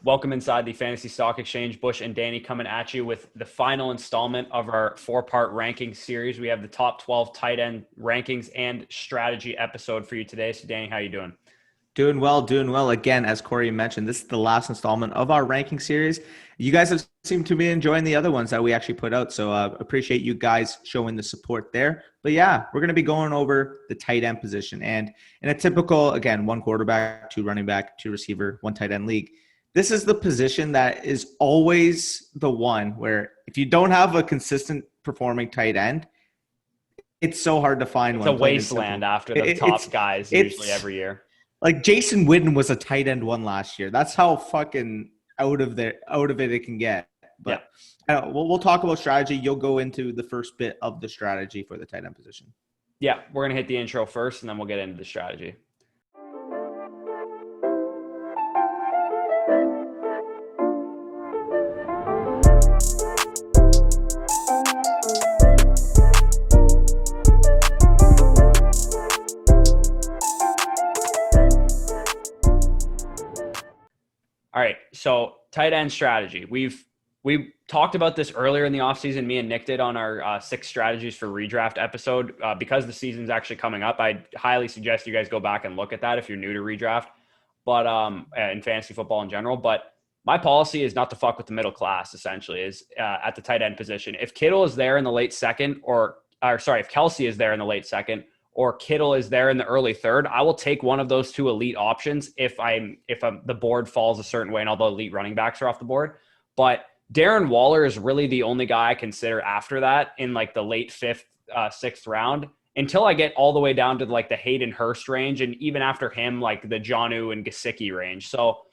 Welcome inside the Fantasy Stock Exchange. Bush and Danny coming at you with the final installment of our four-part ranking series. We have the top 12 tight end rankings and strategy episode for you today. So, Danny, how you doing? Doing well, doing well. Again, as Corey mentioned, this is the last installment of our ranking series. You guys have seemed to be enjoying the other ones that we actually put out, so appreciate you guys showing the support there. But yeah, we're going to be going over the tight end position. And in a typical, again, one quarterback, two running back, two receiver, one tight end league, this is the position that is always the one where if you don't have a consistent performing tight end, it's so hard to find It's one. a wasteland after the top guys usually every year. Like Jason Witten was a tight end one last year. That's how fucking out of it it can get. But yeah. We'll talk about strategy. You'll go into the first bit of the strategy for the tight end position. Yeah, we're going to hit the intro first, and then we'll get into the strategy. All right, so tight end strategy. We've talked about this earlier in the offseason. Me and Nick did on our 6 strategies for redraft episode. Because the season's actually coming up, I highly suggest you guys go back and look at that if you're new to redraft, but in fantasy football in general. But my policy is not to fuck with the middle class, essentially, is at the tight end position. If Kittle is there in the late second, if Kelce is there in the late second, or Kittle is there in the early third, I will take one of those two elite options if the board falls a certain way and all the elite running backs are off the board. But Darren Waller is really the only guy I consider after that in like the late 5th, 6th round until I get all the way down to like the Hayden Hurst range. And even after him, like the Jonnu and Gesicki range. So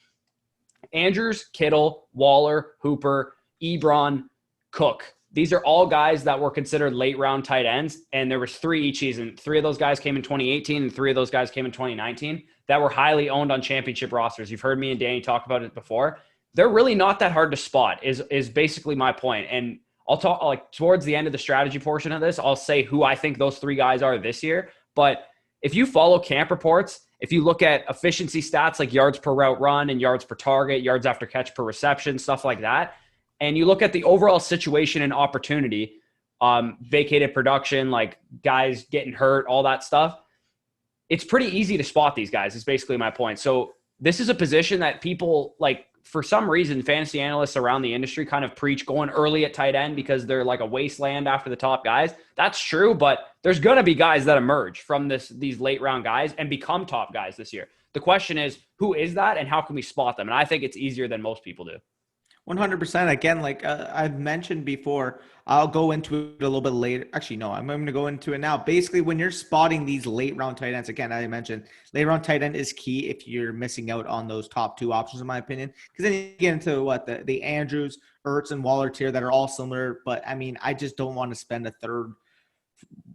Andrews, Kittle, Waller, Hooper, Ebron, Cook. These are all guys that were considered late round tight ends. And there was 3 each season. 3 of those guys came in 2018 and 3 of those guys came in 2019 that were highly owned on championship rosters. You've heard me and Danny talk about it before. They're really not that hard to spot is basically my point. And I'll talk like towards the end of the strategy portion of this, I'll say who I think those 3 guys are this year. But if you follow camp reports, if you look at efficiency stats like yards per route run and yards per target, yards after catch per reception, stuff like that, and you look at the overall situation and opportunity, vacated production, like guys getting hurt, all that stuff, it's pretty easy to spot these guys is basically my point. So this is a position that people like, for some reason, fantasy analysts around the industry kind of preach going early at tight end because they're like a wasteland after the top guys. That's true, but there's going to be guys that emerge from these late round guys and become top guys this year. The question is, who is that and how can we spot them? And I think it's easier than most people do. 100%. Again, like I've mentioned before, I'll go into it a little bit later. Actually, no, I'm going to go into it now. Basically, when you're spotting these late round tight ends, again, I mentioned late round tight end is key if you're missing out on those top 2 options, in my opinion. Because then you get into the Andrews, Ertz, and Waller tier that are all similar. But I mean, I just don't want to spend a 3rd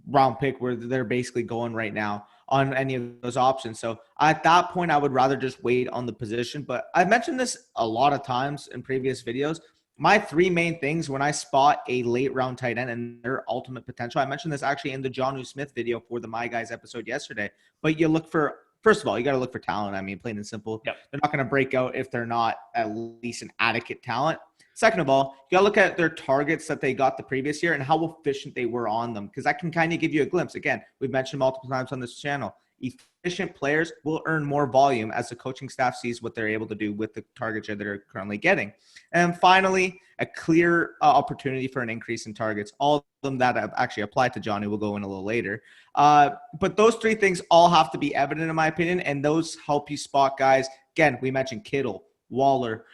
round pick where they're basically going right now on any of those options. So at that point, I would rather just wait on the position. But I've mentioned this a lot of times in previous videos. My 3 main things when I spot a late round tight end and their ultimate potential, I mentioned this actually in the Jonnu Smith video for the My Guys episode yesterday. But you look for, first of all, you got to look for talent. I mean, plain and simple. Yep. They're not going to break out if they're not at least an adequate talent. Second of all, you got to look at their targets that they got the previous year and how efficient they were on them, because that can kind of give you a glimpse. Again, we've mentioned multiple times on this channel, efficient players will earn more volume as the coaching staff sees what they're able to do with the targets that they're currently getting. And finally, a clear opportunity for an increase in targets. All of them that have actually applied to Jonnu will go in a little later. But those 3 things all have to be evident, in my opinion, and those help you spot guys. Again, we mentioned Kittle, Waller,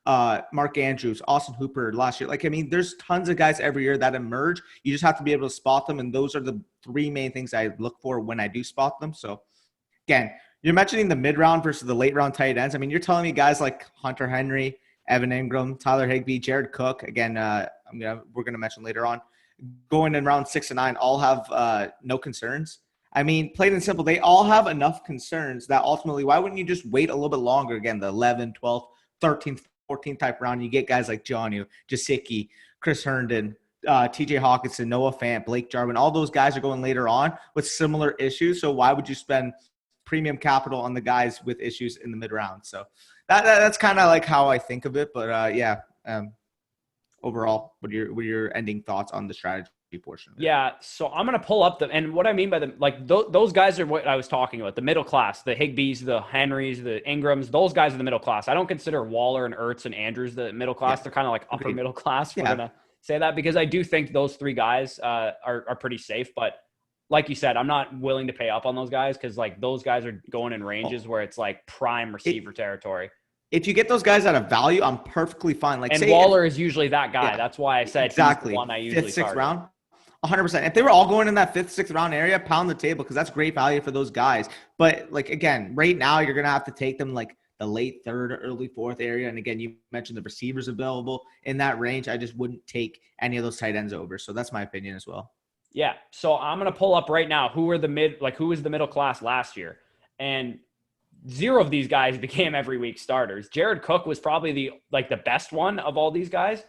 Mark Andrews, Austin Hooper last year. Like, I mean, there's tons of guys every year that emerge. You just have to be able to spot them. And those are the 3 main things I look for when I do spot them. So again, you're mentioning the mid round versus the late round tight ends. I mean, you're telling me guys like Hunter Henry, Evan Engram, Tyler Higbee, Jared Cook, again, we're going to mention later on, going in round 6 and 9, all have no concerns. I mean, plain and simple, they all have enough concerns that ultimately, why wouldn't you just wait a little bit longer? Again, the 11th, 12th, 13th, 14th type round, you get guys like Jonnu, Gesicki, Chris Herndon, TJ Hawkinson, Noah Fant, Blake Jarwin, all those guys are going later on with similar issues. So why would you spend premium capital on the guys with issues in the mid round? So That's kind of like how I think of it. But overall, what are your ending thoughts on the strategy portion of it? Yeah, so I'm gonna pull up and what I mean by those guys are what I was talking about, the middle class, the Higbees, the Henrys, the Ingrams. Those guys are the middle class. I don't consider Waller and Ertz and Andrews the middle class. Yeah. They're kind of like upper middle class. We're Yeah. gonna say that because I do think those three guys are pretty safe. But like you said, I'm not willing to pay up on those guys because like those guys are going in ranges where it's like prime receiver territory. If you get those guys at a value, I'm perfectly fine. Like, and Waller is usually that guy. Yeah, that's why I said exactly he's the one I usually fifth, sixth target. round. 100%. If they were all going in that 5th, 6th round area, pound the table because that's great value for those guys. But like again, right now you're gonna have to take them like the late 3rd, early 4th area. And again, you mentioned the receivers available in that range. I just wouldn't take any of those tight ends over. So that's my opinion as well. Yeah. So I'm gonna pull up right now who was the middle class last year, and 0 of these guys became every week starters. Jared Cook was probably the best one of all these guys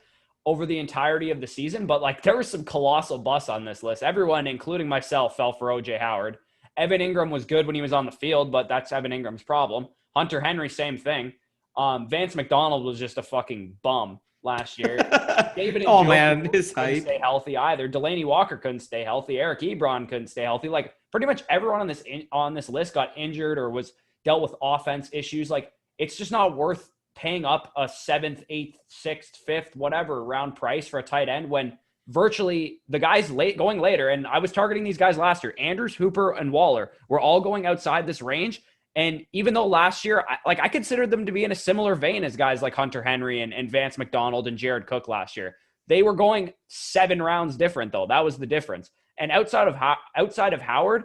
over the entirety of the season, but like there was some colossal busts on this list. Everyone, including myself, fell for OJ Howard. Evan Engram was good when he was on the field, but that's Evan Ingram's problem. Hunter Henry, same thing. Vance McDonald was just a fucking bum last year. David his couldn't hype. stay healthy either. Delaney Walker couldn't stay healthy. Eric Ebron couldn't stay healthy. Like pretty much everyone on this list got injured or was dealt with offense issues. Like it's just not worth paying up a 7th, 8th, 6th, 5th, whatever round price for a tight end when virtually the guys going later, and I was targeting these guys last year, Andrews, Hooper, and Waller were all going outside this range. And even though last year, I considered them to be in a similar vein as guys like Hunter Henry and Vance McDonald and Jared Cook last year, they were going 7 rounds different though. That was the difference. And outside of Howard,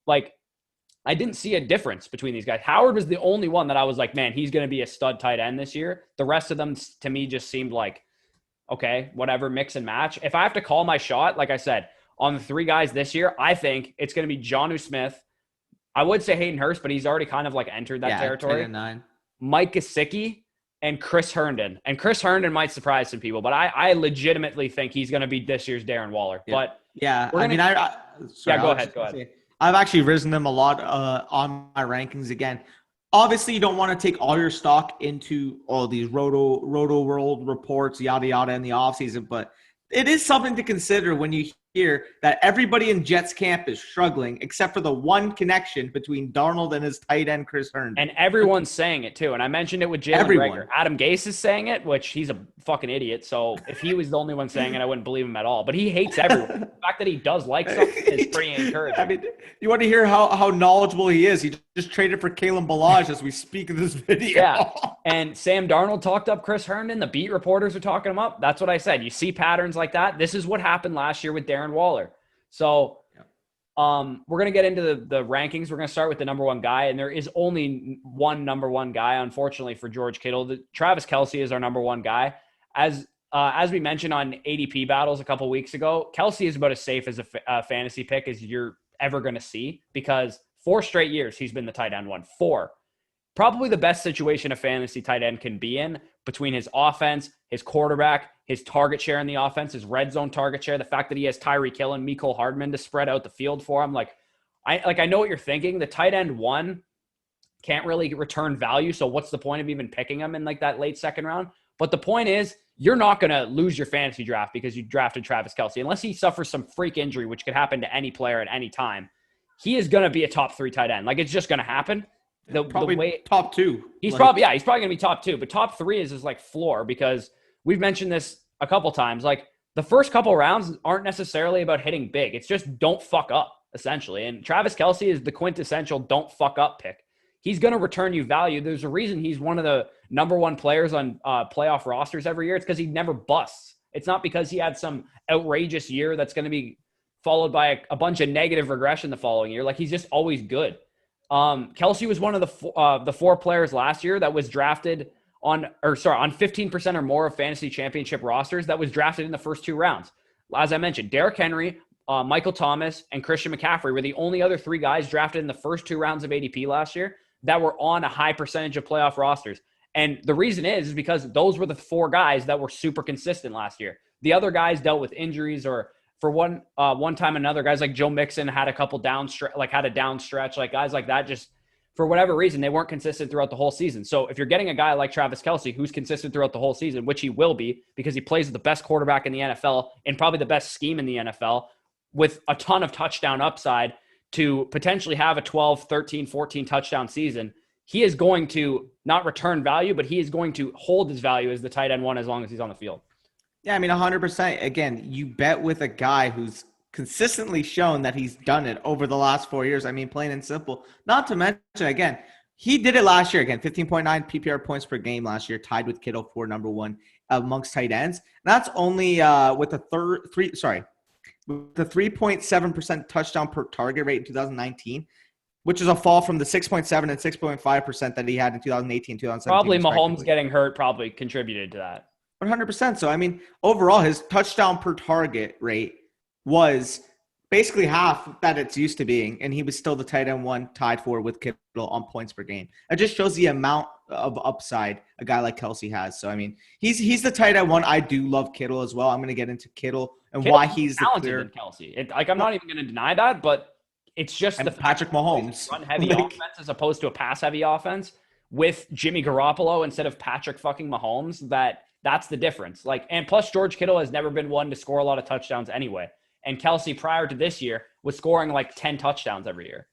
like I didn't see a difference between these guys. Howard was the only one that I was like, man, he's going to be a stud tight end this year. The rest of them to me just seemed like, okay, whatever, mix and match. If I have to call my shot, like I said, on the 3 guys this year, I think it's going to be Jonnu Smith. I would say Hayden Hurst, but he's already kind of like entered that territory. 9. Mike Gesicki and Chris Herndon. And Chris Herndon might surprise some people, but I legitimately think he's going to be this year's Darren Waller. Yeah. But yeah, go ahead. I've actually risen them a lot on my rankings again. Obviously, you don't want to take all your stock into all these roto world reports, yada, yada, in the offseason, but it is something to consider when you hear that everybody in Jets camp is struggling except for the one connection between Darnold and his tight end, Chris Herndon. And everyone's saying it too. And I mentioned it with Jalen Reagor. Adam Gase is saying it, which he's a fucking idiot. So if he was the only one saying it, I wouldn't believe him at all. But he hates everyone. The fact that he does like something is pretty encouraging. I mean, you want to hear how knowledgeable he is. He just traded for Kalen Ballage as we speak of this video. Yeah. And Sam Darnold talked up Chris Herndon. The beat reporters are talking him up. That's what I said. You see patterns like that. This is what happened last year with Darren Waller. So we're going to get into the rankings. We're going to start with the number 1 guy, and there is only one number 1 guy, unfortunately, for George Kittle. Travis Kelce is our number 1 guy. As we mentioned on ADP battles a couple weeks ago, Kelce is about as safe as a fantasy pick as you're ever going to see because 4 straight years he's been the tight end 1. 4. Probably the best situation a fantasy tight end can be in between his offense, his quarterback, his target share in the offense, his red zone target share, the fact that he has Tyreek Hill and Mecole Hardman to spread out the field for him. I know what you're thinking. The tight end 1 can't really return value. So what's the point of even picking him in like that late 2nd round? But the point is you're not going to lose your fantasy draft because you drafted Travis Kelce unless he suffers some freak injury, which could happen to any player at any time. He is going to be a top 3 tight end. Like it's just going to happen. Probably top 2. He's probably going to be top 2, but top 3 is his like floor because we've mentioned this a couple times. Like the first couple rounds aren't necessarily about hitting big. It's just don't fuck up essentially. And Travis Kelce is the quintessential don't fuck up pick. He's going to return you value. There's a reason he's one of the number 1 players on playoff rosters every year. It's because he never busts. It's not because he had some outrageous year that's going to be followed by a bunch of negative regression the following year. Like he's just always good. Kelce was one of the 4 players last year that was drafted on 15% or more of fantasy championship rosters that was drafted in the first 2 rounds. As I mentioned, Derrick Henry, Michael Thomas, and Christian McCaffrey were the only other 3 guys drafted in the first 2 rounds of ADP last year that were on a high percentage of playoff rosters. And the reason is because those were the 4 guys that were super consistent last year. The other guys dealt with injuries or for one time another. Guys like Joe Mixon had a couple had a down stretch. Like guys like that just for whatever reason, they weren't consistent throughout the whole season. So if you're getting a guy like Travis Kelce, who's consistent throughout the whole season, which he will be because he plays with the best quarterback in the NFL and probably the best scheme in the NFL with a ton of touchdown upside to potentially have a 12, 13, 14 touchdown season, he is going to not return value, but he is going to hold his value as the tight end one as long as he's on the field. Yeah, I mean, 100%. Again, you bet with a guy who's consistently shown that he's done it over the last 4 years. I mean, plain and simple. Not to mention, again, he did it last year. Again, 15.9 PPR points per game last year, tied with Kittle for number one amongst tight ends. That's only with the 3.7% touchdown per target rate in 2019, which is a fall from the 6.7 and 6.5% that he had in 2018, 2017. Probably Mahomes getting hurt probably contributed to that. 100%. So, I mean, overall, his touchdown per target rate was basically half that it's used to being, and he was still the tight end one tied for with Kittle on points per game. It just shows the amount of upside a guy like Kelce has. So, I mean, he's the tight end one. I do love Kittle as well. I'm going to get into Kittle and Kittle's why he's talented the clear. Than Kelce. I'm not even going to deny that, but it's just the Patrick Mahomes run-heavy offense as opposed to a pass-heavy offense with Jimmy Garoppolo instead of Patrick fucking Mahomes. That's the difference. And plus George Kittle has never been one to score a lot of touchdowns anyway. And Kelce prior to this year was scoring 10 touchdowns every year.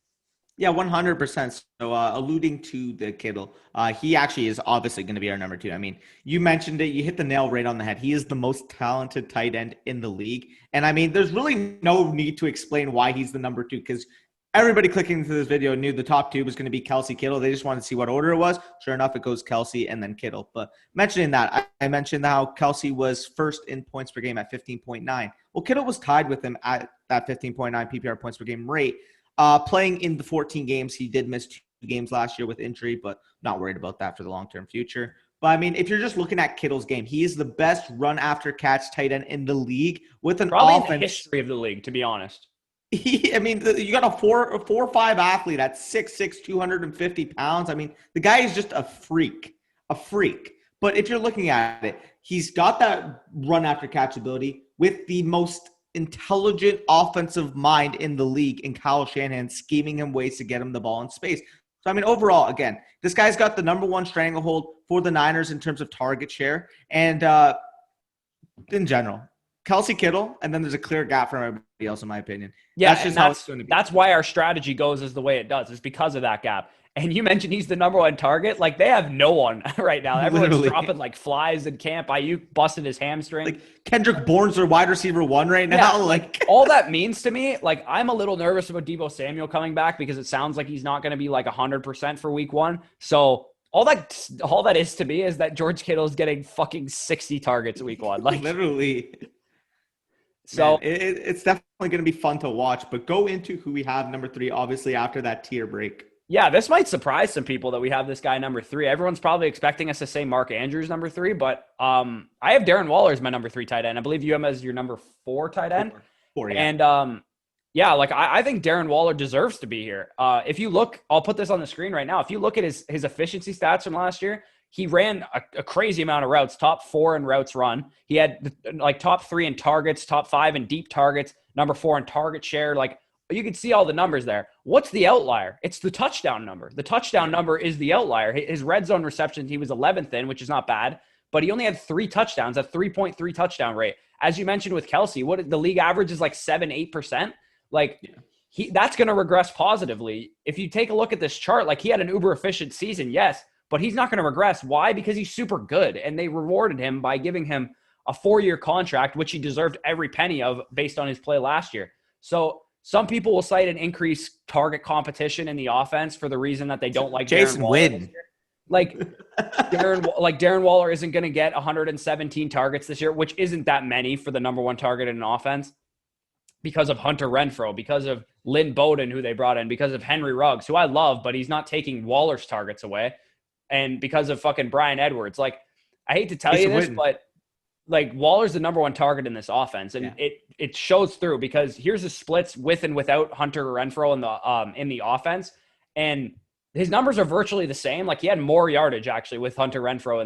Yeah, 100%. So alluding to the Kittle, he actually is obviously going to be our number two. I mean, you mentioned it. You hit the nail right on the head. He is the most talented tight end in the league. And I mean, there's really no need to explain why he's the number two because everybody clicking into this video knew the top two was going to be Kelce, Kittle. They just wanted to see what order it was. Sure enough, it goes Kelce and then Kittle. But mentioning that, I mentioned how Kelce was first in points per game at 15.9. Well, Kittle was tied with him at that 15.9 PPR points per game rate. Playing in the 14 games, he did miss 2 games last year with injury, but not worried about that for the long-term future. But, I mean, if you're just looking at Kittle's game, he is the best run-after-catch tight end in the league with an probably offense. In the history of the league, to be honest. I mean, you got a 4'5" athlete at 6'6", 250 pounds. I mean, the guy is just a freak. But if you're looking at it, he's got that run-after-catch ability with the most intelligent offensive mind in the league in Kyle Shanahan, scheming him ways to get him the ball in space. So, I mean, overall, again, this guy's got the number one stranglehold for the Niners in terms of target share and in general. Kelce, Kittle, and then there's a clear gap for everybody else, in my opinion. Yeah, that's just how it's going to be. That's why our strategy goes as the way it does. It's because of that gap. And you mentioned he's the number one target. They have no one right now. Everyone's dropping flies in camp. Ayuk busted his hamstring. Kendrick Bourne's their wide receiver one right now. Yeah, all that means to me, I'm a little nervous about Deebo Samuel coming back because it sounds like he's not going to be 100% for week one. So all that is to me is that George Kittle is getting fucking 60 targets week one. Literally. So man, it's definitely going to be fun to watch, but go into who we have number 3, obviously after that tier break. Yeah, this might surprise some people that we have this guy number 3. Everyone's probably expecting us to say Mark Andrews number 3, but I have Darren Waller as my number 3 tight end. I believe you have him as your number 4 tight end. 4, yeah. And I think Darren Waller deserves to be here. If you look, I'll put this on the screen right now. If you look at his efficiency stats from last year, he ran a crazy amount of routes, top 4 in routes run. He had top 3 in targets, top 5 in deep targets, number 4 in target share. You can see all the numbers there. What's the outlier? It's the touchdown number. The touchdown number is the outlier. His red zone receptions, he was 11th in, which is not bad, but he only had 3 touchdowns, a 3.3 touchdown rate. As you mentioned with Kelce, what the league average is 7-8%. That's going to regress positively. If you take a look at this chart, he had an uber efficient season, yes, but he's not going to regress. Why? Because he's super good, and they rewarded him by giving him a 4-year contract, which he deserved every penny of based on his play last year. So some people will cite an increased target competition in the offense for the reason that they don't like Jason Witten. Darren Waller isn't going to get 117 targets this year, which isn't that many for the number 1 target in an offense, because of Hunter Renfrow, because of Lynn Bowden, who they brought in, because of Henry Ruggs, who I love, but he's not taking Waller's targets away, and because of fucking Brian Edwards. I hate to tell you this, but Waller's the number 1 target in this offense, and it shows through, because here's the splits with and without Hunter Renfrow in the offense, and his numbers are virtually the same. He had more yardage actually with Hunter Renfrow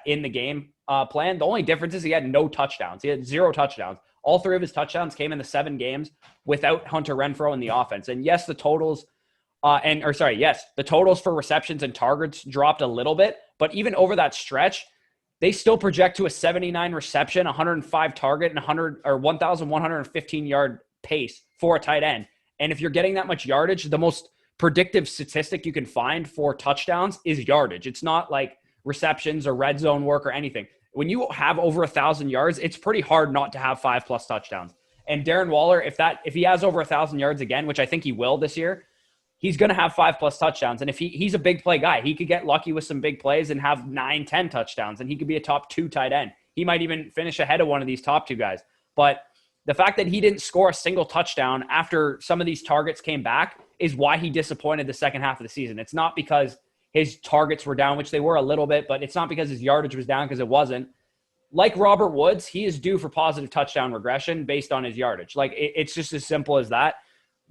in the game plan. The only difference is he had no touchdowns. He had 0 touchdowns. All 3 of his touchdowns came in the 7 games without Hunter Renfrow in the offense. And yes, the totals Yes, the totals for receptions and targets dropped a little bit, but even over that stretch, they still project to a 79 reception, 105 target, and 1,115 yard pace for a tight end. And if you're getting that much yardage, the most predictive statistic you can find for touchdowns is yardage. It's not like receptions or red zone work or anything. When you have over 1,000 yards, it's pretty hard not to have 5+ touchdowns. And Darren Waller, if he has over 1,000 yards again, which I think he will this year, he's going to have 5+ touchdowns. And if he's a big play guy, he could get lucky with some big plays and have 9-10 touchdowns, and he could be a top 2 tight end. He might even finish ahead of one of these top 2 guys. But the fact that he didn't score a single touchdown after some of these targets came back is why he disappointed the second half of the season. It's not because his targets were down, which they were a little bit, but it's not because his yardage was down, because it wasn't. Like Robert Woods, he is due for positive touchdown regression based on his yardage. Like, it's just as simple as that.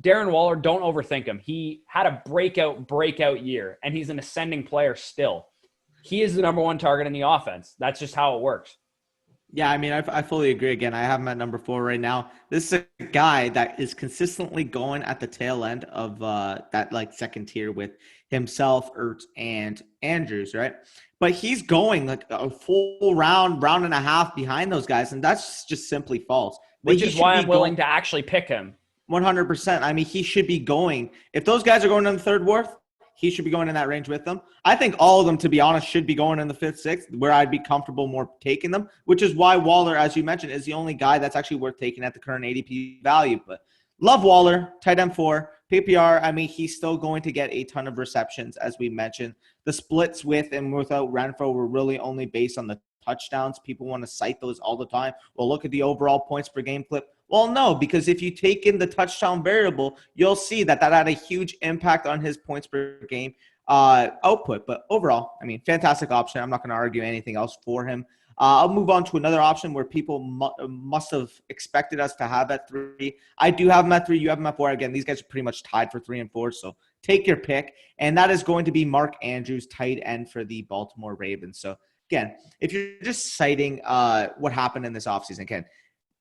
Darren Waller, don't overthink him. He had a breakout year, and he's an ascending player still. He is the number 1 target in the offense. That's just how it works. Yeah, I mean, I fully agree. Again, I have him at number 4 right now. This is a guy that is consistently going at the tail end of that like second tier with himself, Ertz, and Andrews, right? But he's going like a full round and a half behind those guys, and that's just simply false. Which is why I'm willing to actually pick him. 100%. I mean, he should be going. If those guys are going in the 3rd, 4th, he should be going in that range with them. I think all of them, to be honest, should be going in the 5th, 6th, where I'd be comfortable more taking them, which is why Waller, as you mentioned, is the only guy that's actually worth taking at the current ADP value. But love Waller, tight end 4, PPR. I mean, he's still going to get a ton of receptions, as we mentioned. The splits with and without Renfro were really only based on the touchdowns. People want to cite those all the time. Well, look at the overall points per game clip. Well, no, because if you take in the touchdown variable, you'll see that had a huge impact on his points per game output. But overall, I mean, fantastic option. I'm not going to argue anything else for him. I'll move on to another option where people must have expected us to have at 3. I do have him at 3. You have him at 4. Again, these guys are pretty much tied for 3 and 4, so take your pick. And that is going to be Mark Andrews, tight end for the Baltimore Ravens. So, again, if you're just citing what happened in this offseason, again,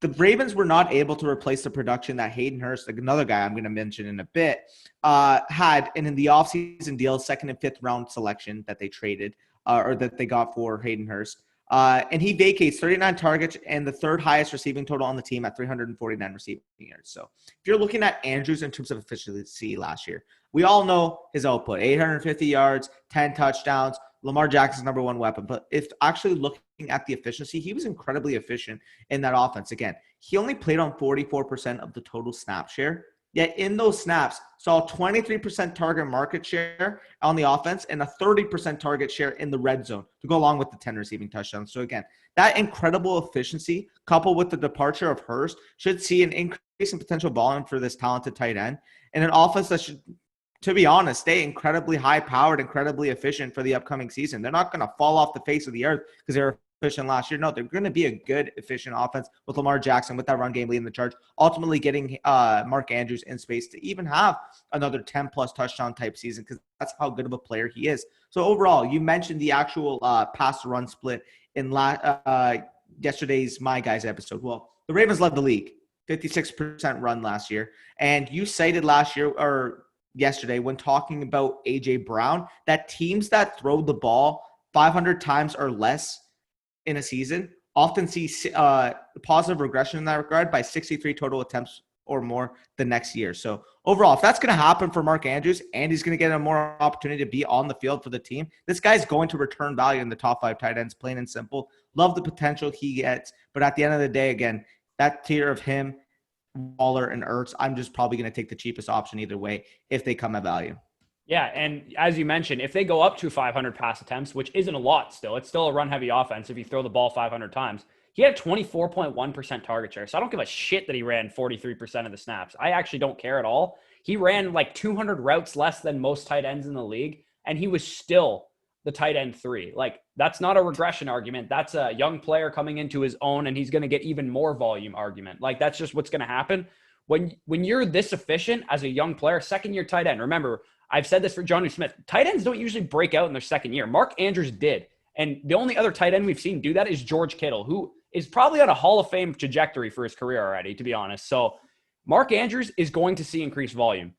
the Ravens were not able to replace the production that Hayden Hurst, another guy I'm going to mention in a bit, had. And in the offseason deal, 2nd and 5th round selection that they traded or that they got for Hayden Hurst. And he vacates 39 targets and the 3rd highest receiving total on the team at 349 receiving yards. So if you're looking at Andrews in terms of efficiency last year, we all know his output, 850 yards, 10 touchdowns. Lamar Jackson's number 1 weapon. But if actually looking at the efficiency, he was incredibly efficient in that offense. Again, he only played on 44% of the total snap share. Yet in those snaps, saw 23% target market share on the offense and a 30% target share in the red zone to go along with the 10 receiving touchdowns. So again, that incredible efficiency coupled with the departure of Hurst should see an increase in potential volume for this talented tight end and an offense that should, to be honest, stay incredibly high-powered, incredibly efficient for the upcoming season. They're not going to fall off the face of the earth because they were efficient last year. No, they're going to be a good, efficient offense with Lamar Jackson, with that run game leading the charge, ultimately getting Mark Andrews in space to even have another 10-plus touchdown type season because that's how good of a player he is. So overall, you mentioned the actual pass-to-run split in yesterday's My Guys episode. Well, the Ravens led the league, 56% run last year. And you cited last year or yesterday when talking about A.J. Brown that teams that throw the ball 500 times or less in a season often see positive regression in that regard by 63 total attempts or more the next year. So overall, if that's going to happen for Mark Andrews and he's going to get a more opportunity to be on the field for the team, this guy's going to return value in the top 5 tight ends, plain and simple. Love the potential he gets. But at the end of the day, again, that tier of him, Waller, and Ertz, I'm just probably going to take the cheapest option either way if they come at value. Yeah, and as you mentioned, if they go up to 500 pass attempts, which isn't a lot still, it's still a run-heavy offense if you throw the ball 500 times. He had a 24.1% target share, so I don't give a shit that he ran 43% of the snaps. I actually don't care at all. He ran like 200 routes less than most tight ends in the league, and he was still the tight end 3. Like, that's not a regression argument. That's a young player coming into his own, and he's going to get even more volume argument. Like, that's just what's going to happen. When you're this efficient as a young player, second-year tight end, remember, I've said this for Jonnu Smith. Tight ends don't usually break out in their second year. Mark Andrews did. And the only other tight end we've seen do that is George Kittle, who is probably on a Hall of Fame trajectory for his career already, to be honest. So Mark Andrews is going to see increased volume.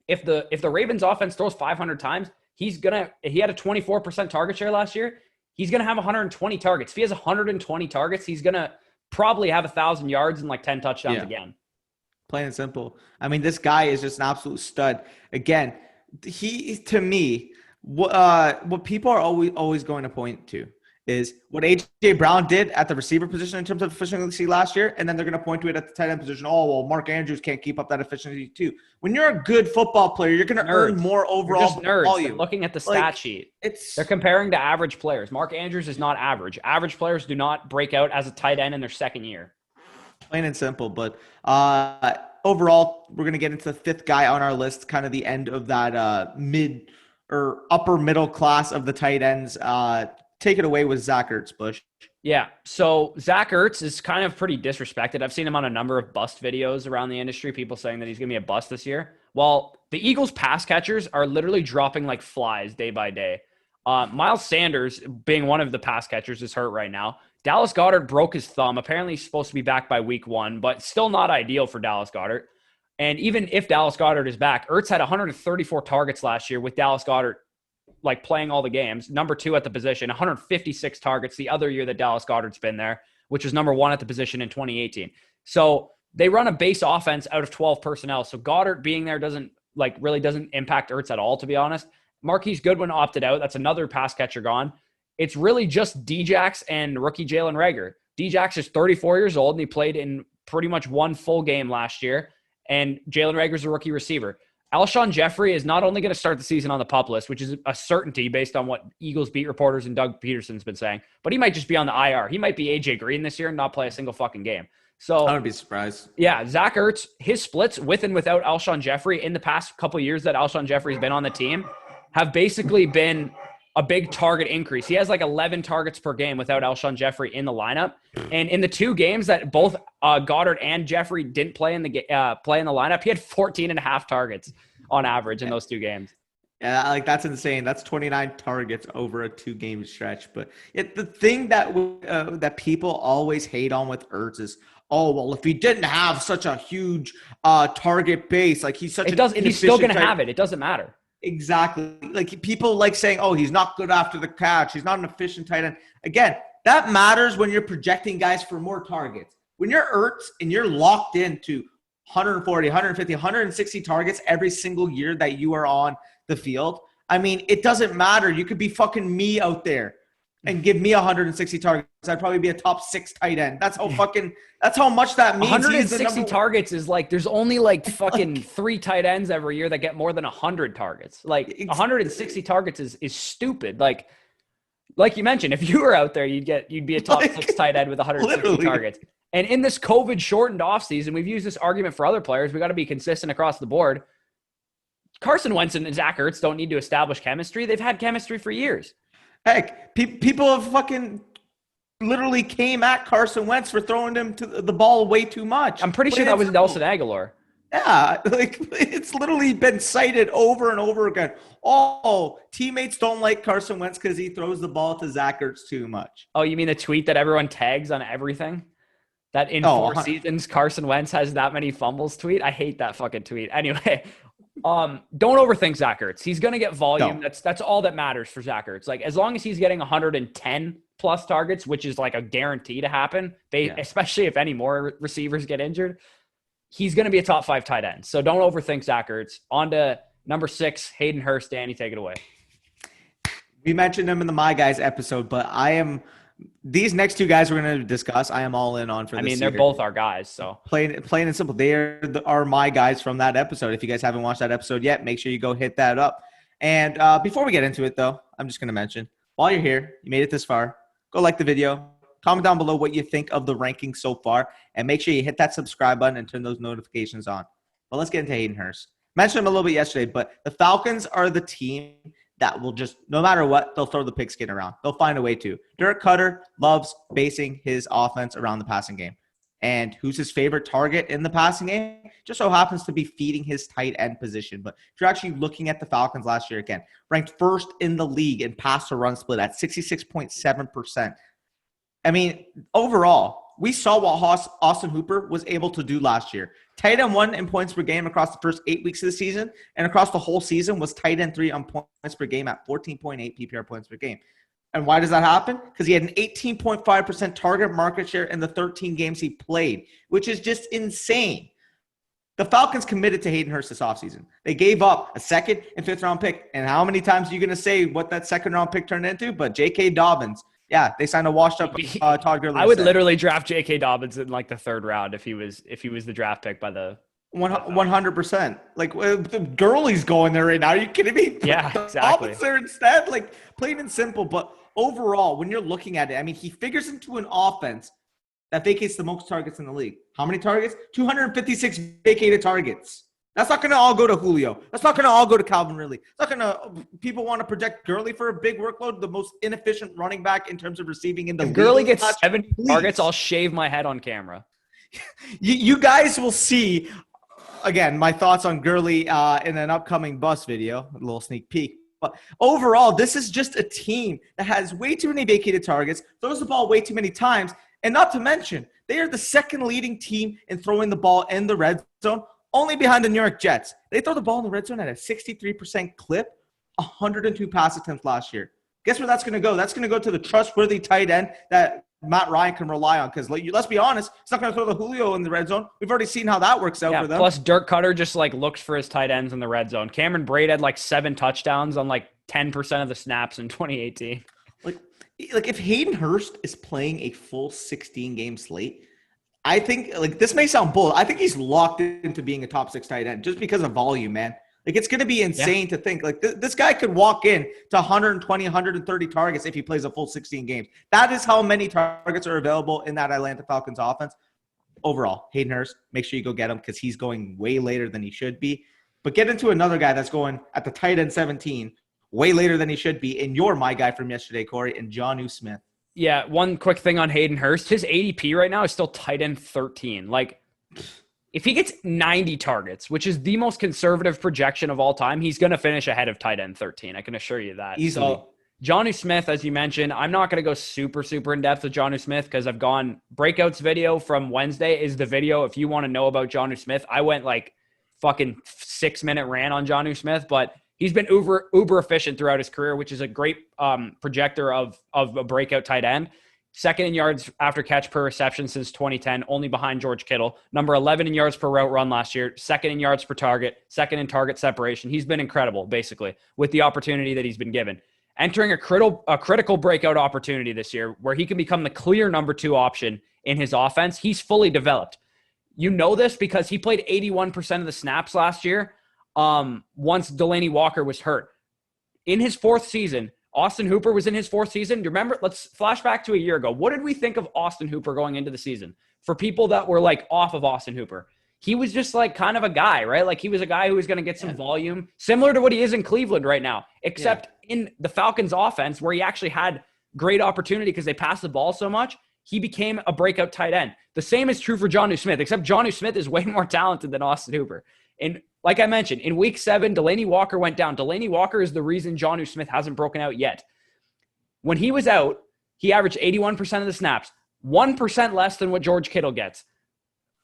if the Ravens offense throws 500 times, he had a 24% target share last year. He's going to have 120 targets. If he has 120 targets, he's going to probably have 1,000 yards and like 10 touchdowns again. Plain and simple. I mean, this guy is just an absolute stud. Again, to me, what people are always going to point to is what A.J. Brown did at the receiver position in terms of efficiency last year, and then they're going to point to it at the tight end position. Oh, well, Mark Andrews can't keep up that efficiency too. When you're a good football player, you're going to earn more overall volume. They're looking at the stat sheet. They're comparing to average players. Mark Andrews is not average. Average players do not break out as a tight end in their second year. Plain and simple. But overall, we're going to get into the fifth guy on our list, kind of the end of that mid or upper middle class of the tight ends. Take it away with Zach Ertz, Bush. Yeah, so Zach Ertz is kind of pretty disrespected. I've seen him on a number of bust videos around the industry, people saying that he's going to be a bust this year. Well, the Eagles pass catchers are literally dropping like flies day by day. Miles Sanders, being one of the pass catchers, is hurt right now. Dallas Goedert broke his thumb. Apparently he's supposed to be back by week 1, but still not ideal for Dallas Goedert. And even if Dallas Goedert is back, Ertz had 134 targets last year with Dallas Goedert like playing all the games, number 2 at the position, 156 targets the other year that Dallas Goedert's been there, which was number 1 at the position in 2018. So they run a base offense out of 12 personnel. So Goedert being there really doesn't impact Ertz at all, to be honest. Marquise Goodwin opted out. That's another pass catcher gone. It's really just Djax and rookie Jalen Reagor. Djax is 34 years old and he played in pretty much one full game last year. And Jalen Reagor's a rookie receiver. Alshon Jeffrey is not only going to start the season on the PUP list, which is a certainty based on what Eagles beat reporters and Doug Peterson's been saying, but he might just be on the IR. He might be AJ Green this year and not play a single fucking game. So I would be surprised. Yeah, Zach Ertz, his splits with and without Alshon Jeffrey in the past couple of years that Alshon Jeffrey's been on the team have basically been a big target increase. He has like 11 targets per game without Alshon Jeffrey in the lineup. And in the 2 games that both Goedert and Jeffrey didn't play in the lineup, he had 14 and a half targets on average in those 2 games. Yeah, like that's insane. That's 29 targets over a 2-game stretch. But the thing that people always hate on with Ertz is, oh, well, if he didn't have such a huge target base, like he's still going to have it. It doesn't matter. Exactly. Like people like saying, oh, he's not good after the catch. He's not an efficient tight end. Again, that matters when you're projecting guys for more targets. When you're Ertz and you're locked into 140, 150, 160 targets every single year that you are on the field, I mean, it doesn't matter. You could be fucking me out there and give me 160 targets. I'd probably be a top 6 tight end. That's how much that means. 160 targets is like, there's only like fucking 3 tight ends every year that get more than 100 targets. Like 160 targets is stupid. Like you mentioned, if you were out there, you'd be a top 6 tight end with 160 targets. And in this COVID shortened offseason, we've used this argument for other players. We got to be consistent across the board. Carson Wentz and Zach Ertz don't need to establish chemistry. They've had chemistry for years. Heck, people have fucking literally came at Carson Wentz for throwing him to the ball way too much. I'm pretty sure that was Nelson Aguilar. Yeah, like it's literally been cited over and over again. Oh, teammates don't like Carson Wentz because he throws the ball to Zach Ertz too much. Oh, you mean the tweet that everyone tags on everything? That in 4 seasons, Carson Wentz has that many fumbles tweet? I hate that fucking tweet. Anyway, don't overthink Zach Ertz. He's going to get volume. That's all that matters for Zach Ertz. Like, as long as he's getting 110 plus targets, which is like a guarantee to happen, especially if any more receivers get injured, he's going to be a top 5 tight end. So don't overthink Zach Ertz. On to number 6, Hayden Hurst. Danny, take it away. We mentioned him in the My Guys episode, but these next 2 guys we're going to discuss, I am all in on for this. I mean, they're both our guys, so plain and simple. They are my guys from that episode. If you guys haven't watched that episode yet, make sure you go hit that up. And before we get into it, though, I'm just going to mention, while you're here, you made it this far, go like the video, comment down below what you think of the rankings so far, and make sure you hit that subscribe button and turn those notifications on. But let's get into Hayden Hurst. Mentioned him a little bit yesterday, but the Falcons are the team that will just, no matter what, they'll throw the pigskin around. They'll find a way to. Dirk Cutter loves basing his offense around the passing game. And who's his favorite target in the passing game? Just so happens to be feeding his tight end position. But if you're actually looking at the Falcons last year, again, ranked 1st in the league in pass to run split at 66.7%. I mean, overall, what Austin Hooper was able to do last year. Tight end 1 in points per game across the first 8 weeks of the season, and across the whole season was tight end 3 on points per game at 14.8 PPR points per game. And why does that happen? Because he had an 18.5% target market share in the 13 games he played, which is just insane. The Falcons committed to Hayden Hurst this offseason. They gave up a 2nd and 5th round pick. And how many times are you going to say what that 2nd round pick turned into? But J.K. Dobbins. Yeah, they signed a washed up Todd Gurley. I would literally draft J.K. Dobbins in like the 3rd round if he was the draft pick by the 100%. Like Gurley's going there right now. Are you kidding me? Yeah, exactly. Dobbins there instead, like plain and simple. But overall, when you're looking at it, I mean, he figures into an offense that vacates the most targets in the league. How many targets? 256 vacated targets. That's not going to all go to Julio. That's not going to all go to Calvin Ridley. It's not going to – people want to project Gurley for a big workload, the most inefficient running back in terms of receiving in the league. If Gurley gets 70 targets, I'll shave my head on camera. You guys will see, again, my thoughts on Gurley in an upcoming bus video, a little sneak peek. But overall, this is just a team that has way too many vacated targets, throws the ball way too many times, and not to mention, they are the 2nd leading team in throwing the ball in the red zone, only behind the New York Jets. They throw the ball in the red zone at a 63% clip, 102 pass attempts last year. Guess where that's going to go? That's going to go to the trustworthy tight end that Matt Ryan can rely on. Because let's be honest, it's not going to throw the Julio in the red zone. We've already seen how that works out for them. Plus, Dirk Cutter just like looks for his tight ends in the red zone. Cameron Braid had like 7 touchdowns on like 10% of the snaps in 2018. Like if Hayden Hurst is playing a full 16-game slate, I think like this may sound bold. I think he's locked into being a top 6 tight end just because of volume, man. Like it's going to be insane to think like this guy could walk in to 120, 130 targets if he plays a full 16 games. That is how many targets are available in that Atlanta Falcons offense. Overall, Hayden Hurst, make sure you go get him because he's going way later than he should be. But get into another guy that's going at the tight end 17, way later than he should be. And you're my guy from yesterday, Corey, and Jonnu Smith. Yeah, one quick thing on Hayden Hurst. His ADP right now is still tight end 13. Like, if he gets 90 targets, which is the most conservative projection of all time, he's going to finish ahead of tight end 13. I can assure you that. Easily. So, Jonnu Smith, as you mentioned, I'm not going to go super in depth with Jonnu Smith because I've gone Breakout's video from Wednesday is the video. If you want to know about Jonnu Smith, I went like fucking 6-minute rant on Jonnu Smith, but he's been uber efficient throughout his career, which is a great projector of a breakout tight end. 2nd in yards after catch per reception since 2010, only behind George Kittle. Number 11 in yards per route run last year. 2nd in yards per target. 2nd in target separation. He's been incredible, basically, with the opportunity that he's been given. Entering a critical breakout opportunity this year where he can become the clear number 2 option in his offense. He's fully developed. You know this because he played 81% of the snaps last year once Delaney Walker was hurt. In his 4th season, Austin Hooper was in his 4th season. Remember, let's flash back to a year ago. What did we think of Austin Hooper going into the season? For people that were like off of Austin Hooper, he was just like kind of a guy, right? Like he was a guy who was going to get some volume, similar to what he is in Cleveland right now, except in the Falcons offense where he actually had great opportunity because they passed the ball so much. He became a breakout tight end. The same is true for Jonnu Smith, except Jonnu Smith is way more talented than Austin Hooper. And like I mentioned, in week 7, Delaney Walker went down. Delaney Walker is the reason Jonnu Smith hasn't broken out yet. When he was out, he averaged 81% of the snaps, 1% less than what George Kittle gets.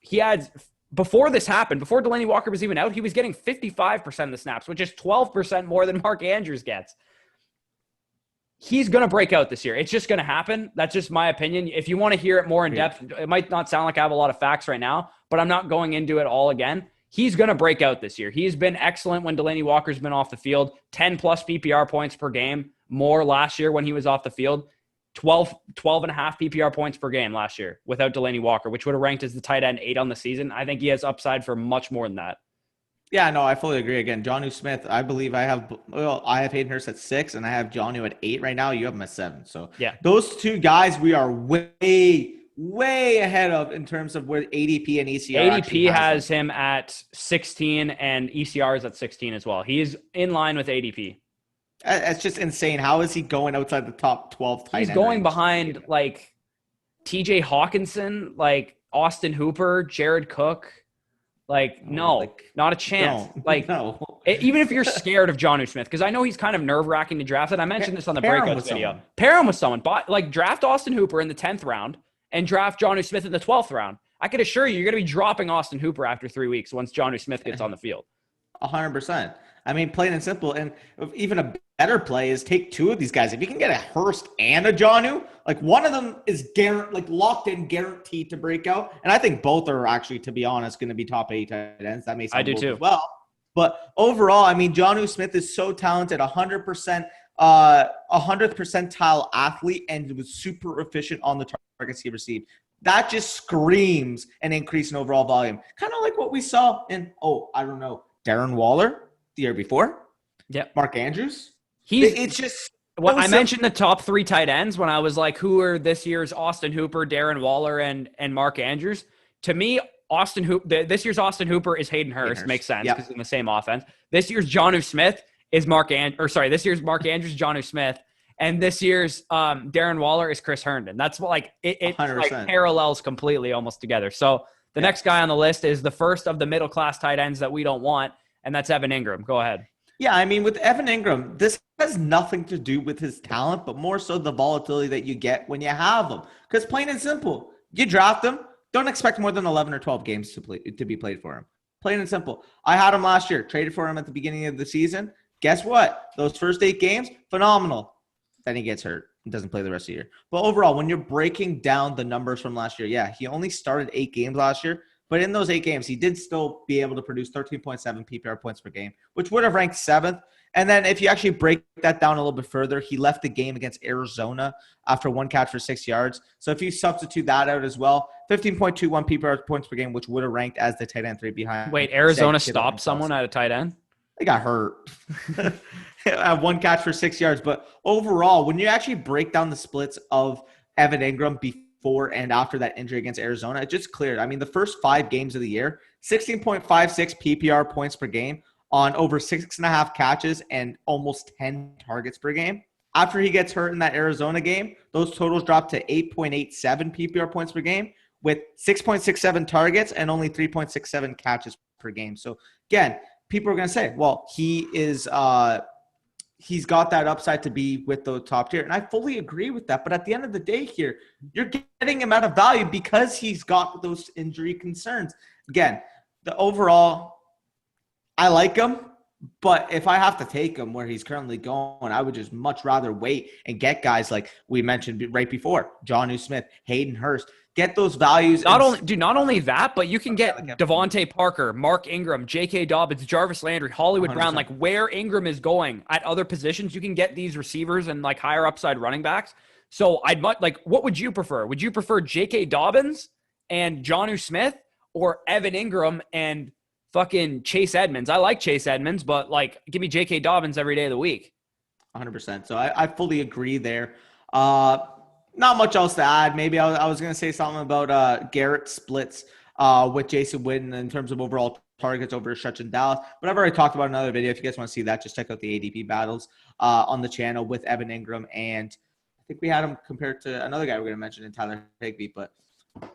He had, before this happened, before Delaney Walker was even out, he was getting 55% of the snaps, which is 12% more than Mark Andrews gets. He's going to break out this year. It's just going to happen. That's just my opinion. If you want to hear it more in depth, it might not sound like I have a lot of facts right now, but I'm not going into it all again. He's going to break out this year. He's been excellent when Delaney Walker's been off the field. 10-plus PPR points per game, more last year when he was off the field. 12 and a half PPR points per game last year without Delaney Walker, which would have ranked as the tight end 8 on the season. I think he has upside for much more than that. Yeah, no, I fully agree. Again, Jonnu Smith, I believe I have Hayden Hurst at 6, and I have Jonnu at 8 right now. You have him at 7. So yeah, those 2 guys we are way ahead of in terms of where ADP and ECR. ADP has him at 16, and ECR is at 16 as well. He's in line with ADP. That's just insane. How is he going outside the top 12 tight end? He's going behind like TJ Hawkinson, like Austin Hooper, Jared Cook. Not a chance. Even if you're scared of Jonnu Smith, because I know he's kind of nerve-wracking to draft it. I mentioned this on the Breakout video. Pair him with someone. Draft Austin Hooper in the 10th round and draft Jonnu Smith in the 12th round. I can assure you, you're going to be dropping Austin Hooper after 3 weeks once Jonnu Smith gets on the field. 100%. I mean, plain and simple. And even a better play is take two of these guys. If you can get a Hurst and a Jonnu, like one of them is locked in, guaranteed to break out. And I think both are actually, to be honest, going to be top 8 tight ends. That may sound I do too. As well. But overall, I mean, Jonnu Smith is so talented, 100%, 100th percentile athlete, and was super efficient on the targets he received. That just screams an increase in overall volume. Kind of like what we saw in, Darren Waller the year before. Yeah. Mark Andrews. It's just I mentioned the top 3 tight ends when I was like, who are this year's Austin Hooper, Darren Waller, and Mark Andrews? To me, this year's Austin Hooper is Hayden Hurst. Makes sense because it's in the same offense. This year's Jonnu Smith is this year's Mark Andrews, Jonnu Smith. And this year's Darren Waller is Chris Herndon. That's what, like, it like parallels completely almost together. So the next guy on the list is the first of the middle-class tight ends that we don't want, and that's Evan Engram. Go ahead. Yeah, I mean, with Evan Engram, this has nothing to do with his talent, but more so the volatility that you get when you have him. Because plain and simple, you draft him, don't expect more than 11 or 12 games to be played for him. Plain and simple. I had him last year, traded for him at the beginning of the season. Guess what? Those first 8 games, phenomenal. Then he gets hurt and doesn't play the rest of the year. But overall, when you're breaking down the numbers from last year, he only started 8 games last year. But in those 8 games, he did still be able to produce 13.7 PPR points per game, which would have ranked 7th. And then if you actually break that down a little bit further, he left the game against Arizona after 1 catch for 6 yards. So if you substitute that out as well, 15.21 PPR points per game, which would have ranked as the tight end 3 behind. Wait, Arizona stopped someone at a tight end? They got hurt. 1 catch for 6 yards. But overall, when you actually break down the splits of Evan Engram before and after that injury against Arizona, it just cleared. I mean, the first 5 games of the year, 16.56 PPR points per game on over 6.5 catches and almost 10 targets per game. After he gets hurt in that Arizona game, those totals drop to 8.87 PPR points per game with 6.67 targets and only 3.67 catches per game. So again, people are going to say, well, he's got that upside to be with the top tier. And I fully agree with that. But at the end of the day here, you're getting him out of value because he's got those injury concerns. Again, the overall, I like him, but if I have to take him where he's currently going, I would just much rather wait and get guys like we mentioned right before, Jonnu Smith, Hayden Hurst. Get those values. Not only that, but you can get Devontae Parker, Mark Ingram, J.K. Dobbins, Jarvis Landry, Hollywood 100%. Brown. Like where Ingram is going at other positions, you can get these receivers and like higher upside running backs. So what would you prefer? Would you prefer J.K. Dobbins and Jonnu Smith or Evan Ingram and fucking Chase Edmonds? I like Chase Edmonds, but like give me J.K. Dobbins every day of the week. 100%. So I fully agree there. Not much else to add. Maybe I was going to say something about Garrett splits with Jason Witten in terms of overall targets over stretch in Dallas. But I've already talked about another video. If you guys want to see that, just check out the ADP battles on the channel with Evan Engram. And I think we had him compared to another guy we're going to mention in Tyler Higbee. But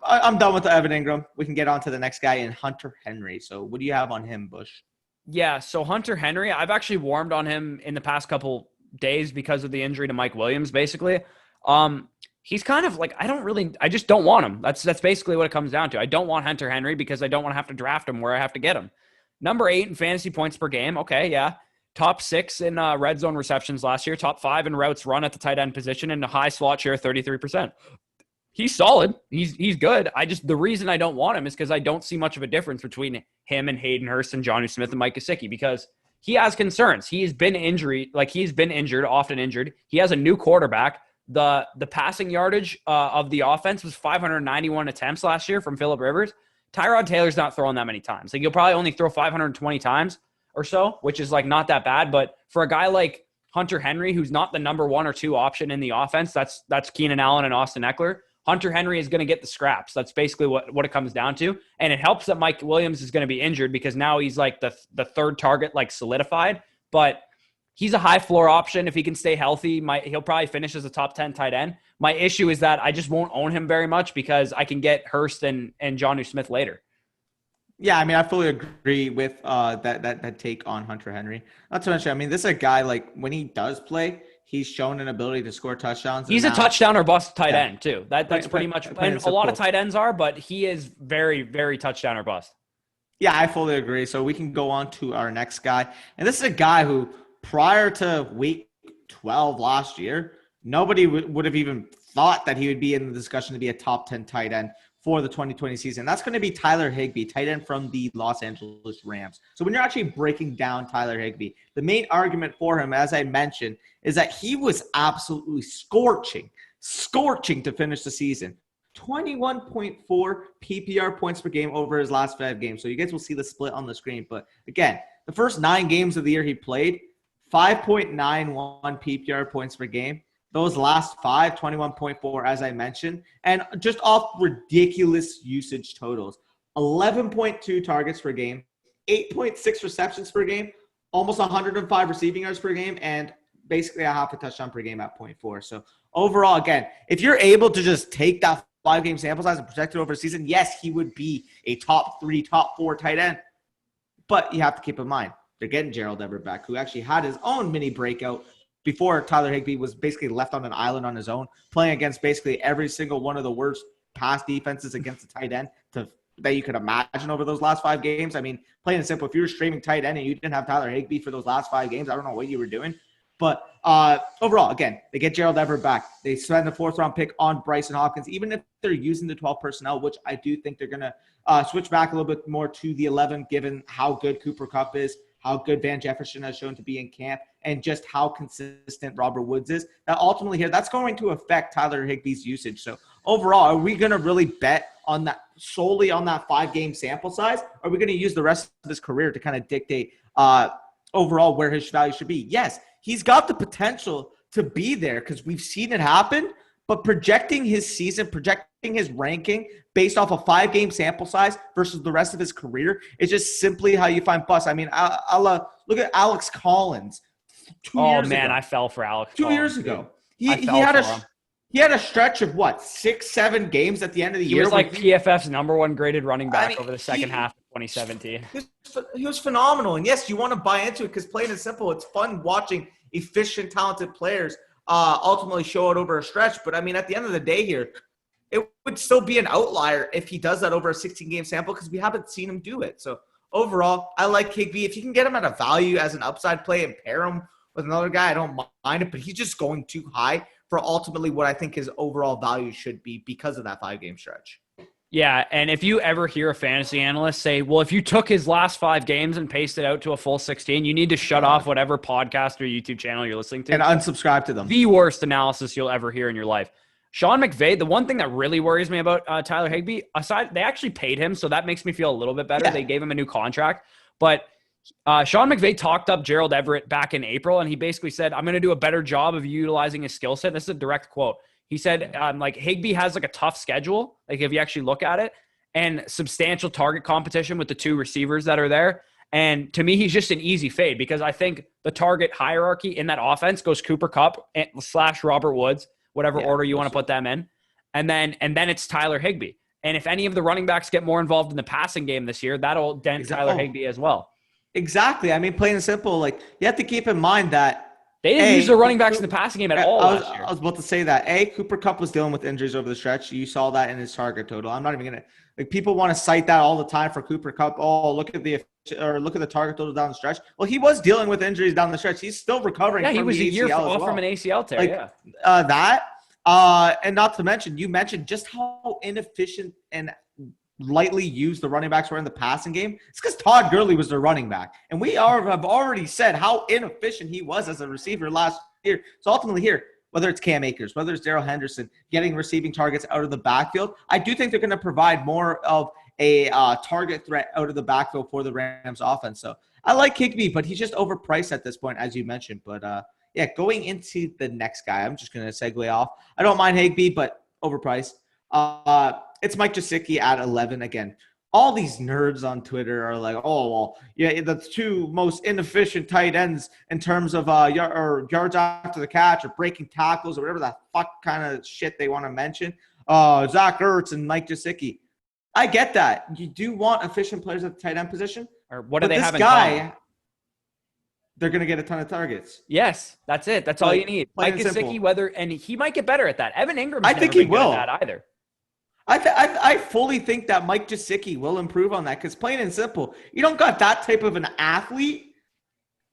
I'm done with the Evan Engram. We can get on to the next guy in Hunter Henry. So what do you have on him, Bush? Yeah, so Hunter Henry, I've actually warmed on him in the past couple days because of the injury to Mike Williams, basically. He's kind of like, I just don't want him. That's basically what it comes down to. I don't want Hunter Henry because I don't want to have to draft him where I have to get him. Number 8 in fantasy points per game. Okay, yeah. Top 6 in red zone receptions last year. Top 5 in routes run at the tight end position and a high slot share, 33%. He's solid. He's good. The reason I don't want him is because I don't see much of a difference between him and Hayden Hurst and Jonnu Smith and Mike Gesicki because he has concerns. He's been injured, often injured. He has a new quarterback. The passing yardage of the offense was 591 attempts last year from Phillip Rivers. Tyrod Taylor's not throwing that many times. Like he'll probably only throw 520 times or so, which is like not that bad. But for a guy like Hunter Henry, who's not the number 1 or 2 option in the offense, that's Keenan Allen and Austin Eckler. Hunter Henry is going to get the scraps. That's basically what it comes down to. And it helps that Mike Williams is going to be injured because now he's like the third target, like solidified. But he's a high floor option. If he can stay healthy, he'll probably finish as a top 10 tight end. My issue is that I just won't own him very much because I can get Hurst and Jonnu Smith later. Yeah, I mean, I fully agree with that take on Hunter Henry. Not to mention, I mean, this is a guy like when he does play, he's shown an ability to score touchdowns. He's a touchdown or bust tight end too. That's pretty much, and a lot of tight ends are, but he is very, very touchdown or bust. Yeah, I fully agree. So we can go on to our next guy. And this is a guy who, prior to week 12 last year, nobody would have even thought that he would be in the discussion to be a top 10 tight end for the 2020 season. That's going to be Tyler Higbee, tight end from the Los Angeles Rams. So when you're actually breaking down Tyler Higbee, the main argument for him, as I mentioned, is that he was absolutely scorching to finish the season. 21.4 PPR points per game over his last 5 games. So you guys will see the split on the screen. But again, the first 9 games of the year he played, 5.91 PPR points per game. Those last 5, 21.4, as I mentioned. And just off ridiculous usage totals. 11.2 targets per game, 8.6 receptions per game, almost 105 receiving yards per game, and basically a half a touchdown per game at 0.4. So overall, again, if you're able to just take that 5-game sample size and project it over a season, yes, he would be a top 3, top 4 tight end. But you have to keep in mind, they're getting Gerald Everett back, who actually had his own mini breakout before Tyler Higbee was basically left on an island on his own, playing against basically every single one of the worst pass defenses against a tight end that you could imagine over those last 5 games. I mean, plain and simple, if you were streaming tight end and you didn't have Tyler Higbee for those last 5 games, I don't know what you were doing. But overall, again, they get Gerald Everett back. They spend the 4th-round pick on Bryson Hopkins, even if they're using the 12 personnel, which I do think they're going to switch back a little bit more to the 11, given how good Cooper Kupp is, how good Van Jefferson has shown to be in camp, and just how consistent Robert Woods is. That ultimately here, that's going to affect Tyler Higbee's usage. So overall, are we going to really bet on that solely on that 5-game sample size? Or are we going to use the rest of his career to kind of dictate overall where his value should be? Yes, he's got the potential to be there because we've seen it happen, but projecting his season, projecting his ranking based off a 5-game sample size versus the rest of his career is just simply how you find bust. I mean, I'll look at Alex Collins. 2 years ago. I fell for Alex 2 Collins, years ago. He had a stretch of what, 6-7 games at the end of the year. He was like PFF's number 1 graded running back over the second half of 2017. He was phenomenal. And yes, you want to buy into it because plain and simple, it's fun watching efficient, talented players ultimately show it over a stretch. But I mean, at the end of the day here, it would still be an outlier if he does that over a 16-game sample because we haven't seen him do it. So overall, I like Higbee. If you can get him at a value as an upside play and pair him with another guy, I don't mind it. But he's just going too high for ultimately what I think his overall value should be because of that 5-game stretch. Yeah, and if you ever hear a fantasy analyst say, well, if you took his last 5 games and pasted out to a full 16, you need to shut off whatever podcast or YouTube channel you're listening to. And unsubscribe to them. The worst analysis you'll ever hear in your life. Sean McVay, the one thing that really worries me about Tyler Higbee, aside, they actually paid him, so that makes me feel a little bit better. Yeah. They gave him a new contract. But Sean McVay talked up Gerald Everett back in April, and he basically said, I'm going to do a better job of utilizing his skill set. This is a direct quote. He said, Higbee has like a tough schedule, like if you actually look at it, and substantial target competition with the 2 receivers that are there. And to me, he's just an easy fade because I think the target hierarchy in that offense goes Cooper Kupp / Robert Woods, whatever order you want to put them in. And then it's Tyler Higbee. And if any of the running backs get more involved in the passing game this year, that'll dent Tyler Higbee as well. Exactly. I mean, plain and simple, like you have to keep in mind that they didn't use the running backs in the passing game at all last year. I was about to say that. Cooper Kupp was dealing with injuries over the stretch. You saw that in his target total. I'm not even going to – like people want to cite that all the time for Cooper Kupp. Oh, look at the target total down the stretch. Well, he was dealing with injuries down the stretch. He's still recovering from the ACL. Yeah, he was a year off from an ACL tear, and not to mention, you mentioned just how inefficient and lightly used the running backs were in the passing game. It's because Todd Gurley was their running back. And we have already said how inefficient he was as a receiver last year. So ultimately here, whether it's Cam Akers, whether it's Darrell Henderson, getting receiving targets out of the backfield, I do think they're going to provide more of a target threat out of the backfield for the Rams offense. So I like Higbee, but he's just overpriced at this point, as you mentioned. But going into the next guy, I'm just going to segue off. I don't mind Higbee, but overpriced. It's Mike Gesicki at 11 again. All these nerds on Twitter are like, oh, well, yeah, the 2 most inefficient tight ends in terms of yards after the catch or breaking tackles or whatever the fuck kind of shit they want to mention. Zach Ertz and Mike Gesicki. I get that. You do want efficient players at the tight end position. Or what do they have in common? they're going to get a ton of targets. Yes, that's it. That's all you need. Mike Gesicki, and he might get better at that. Evan Ingram's I think he will. Good at that either. I fully think that Mike Gesicki will improve on that because plain and simple, you don't got that type of an athlete